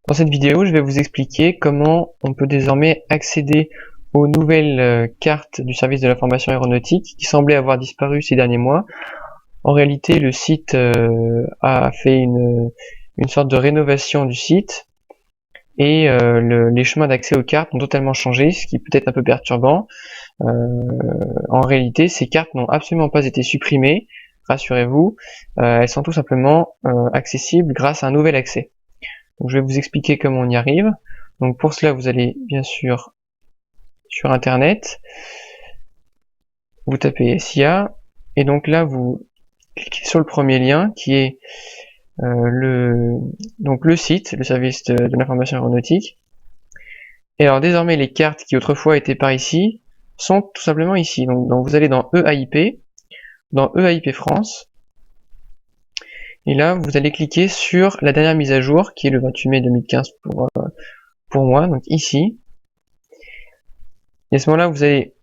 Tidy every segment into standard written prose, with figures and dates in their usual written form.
Dans cette vidéo, je vais vous expliquer comment on peut désormais accéder aux nouvelles cartes du service de l'information aéronautique qui semblaient avoir disparu ces derniers mois. En réalité, le site a fait une sorte de rénovation du site et les chemins d'accès aux cartes ont totalement changé, ce qui peut être un peu perturbant. En réalité, ces cartes n'ont absolument pas été supprimées, rassurez-vous, elles sont tout simplement accessibles grâce à un nouvel accès. Donc, je vais vous expliquer comment on y arrive. Donc pour cela, vous allez bien sûr sur internet, vous tapez SIA, et donc là vous cliquez sur le premier lien qui est le site, le service de l'information aéronautique. Et alors désormais les cartes qui autrefois étaient par ici sont tout simplement ici. Donc vous allez dans EAIP, dans EAIP France, et là vous allez cliquer sur la dernière mise à jour qui est le 28 mai 2015 pour moi, donc ici. Et à ce moment-là, vous allez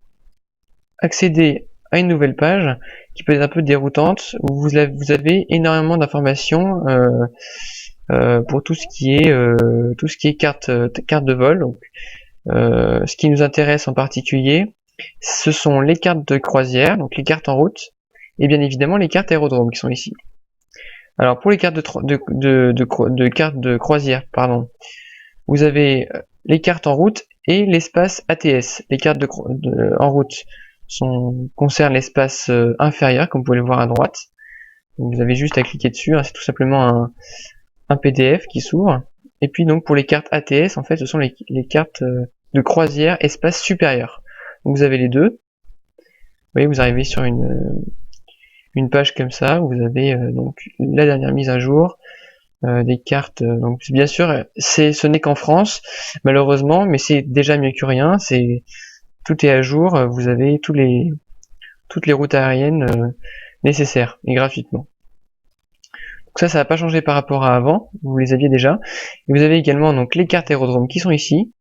accéder à une nouvelle page qui peut être un peu déroutante, où vous avez énormément d'informations pour tout ce qui est carte de vol. Donc, ce qui nous intéresse en particulier, ce sont les cartes de croisière, donc les cartes en route, et bien évidemment les cartes aérodromes qui sont ici. Alors pour les cartes cartes de croisière, pardon, vous avez les cartes en route et l'espace ATS. Les cartes en route concernent l'espace inférieur, comme vous pouvez le voir à droite. Donc vous avez juste à cliquer dessus, hein, c'est tout simplement un PDF qui s'ouvre. Et puis donc pour les cartes ATS, en fait, ce sont les cartes de croisière espace supérieur. Donc vous avez les deux. Vous voyez, vous arrivez sur une page comme ça, où vous avez donc la dernière mise à jour, des cartes. Donc bien sûr, ce n'est qu'en France, malheureusement, mais c'est déjà mieux que rien. Tout est à jour. Vous avez toutes les routes aériennes nécessaires et gratuitement. Donc ça va pas changer par rapport à avant. Vous les aviez déjà. Et vous avez également donc les cartes aérodromes qui sont ici.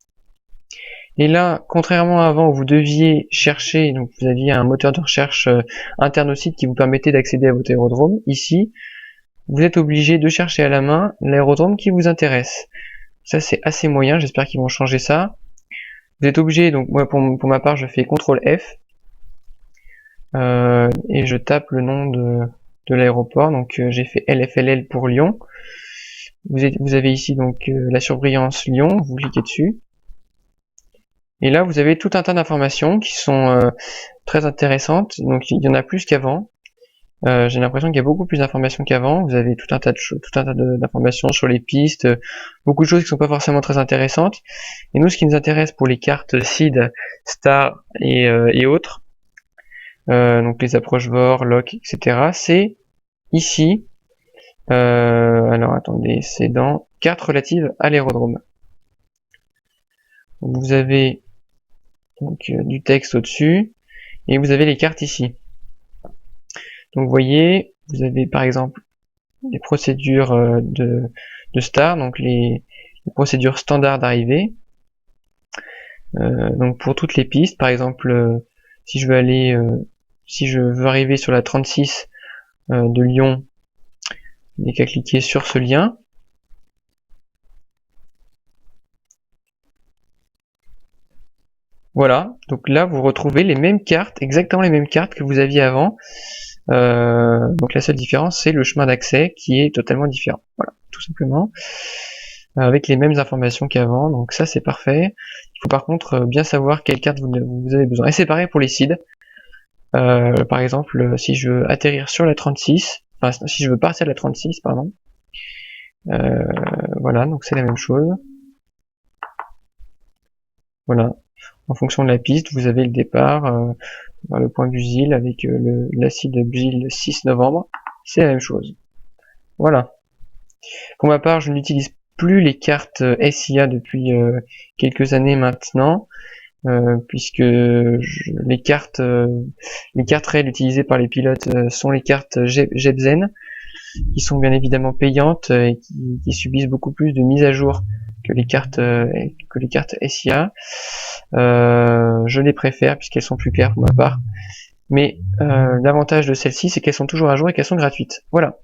Et là, contrairement à avant où vous deviez chercher, donc vous aviez un moteur de recherche interne au site qui vous permettait d'accéder à votre aérodrome. Ici, vous êtes obligé de chercher à la main l'aérodrome qui vous intéresse. Ça c'est assez moyen, j'espère qu'ils vont changer ça. Vous êtes obligé, donc moi pour ma part je fais CTRL F et je tape le nom de l'aéroport, donc j'ai fait LFLL pour Lyon. Vous avez ici donc la surbrillance Lyon, vous cliquez dessus. Et là vous avez tout un tas d'informations qui sont très intéressantes, donc il y en a plus qu'avant. J'ai l'impression qu'il y a beaucoup plus d'informations qu'avant. Vous avez tout un tas d'informations sur les pistes, beaucoup de choses qui sont pas forcément très intéressantes. Et nous, ce qui nous intéresse pour les cartes SID, Star et autres, donc les approches VOR, LOC, etc., c'est ici. Alors attendez, c'est dans cartes relatives à l'aérodrome. Vous avez donc du texte au-dessus et vous avez les cartes ici. Donc vous voyez, vous avez par exemple les procédures de Star, donc les procédures standards d'arrivée. Donc pour toutes les pistes, par exemple, si je veux arriver sur la 36 de Lyon, il n'y a qu'à cliquer sur ce lien. Voilà, donc là vous retrouvez les mêmes cartes, exactement les mêmes cartes que vous aviez avant. Donc la seule différence c'est le chemin d'accès qui est totalement différent. Voilà, tout simplement. Avec les mêmes informations qu'avant, donc ça c'est parfait. Il faut par contre bien savoir quelle carte vous avez besoin. Et c'est pareil pour les SID. Par exemple, si je veux atterrir sur la 36, enfin si je veux partir de la 36, pardon. Voilà, donc c'est la même chose. Voilà. En fonction de la piste, vous avez le départ vers le point Busil avec l'acide Busil le 6 novembre. C'est la même chose. Voilà. Pour ma part, je n'utilise plus les cartes SIA depuis quelques années maintenant, puisque les cartes réelles utilisées par les pilotes sont les cartes Jebsen, qui sont bien évidemment payantes et qui subissent beaucoup plus de mises à jour que les cartes SIA. Je les préfère puisqu'elles sont plus claires pour ma part. Mais l'avantage de celles-ci, c'est qu'elles sont toujours à jour et qu'elles sont gratuites. Voilà.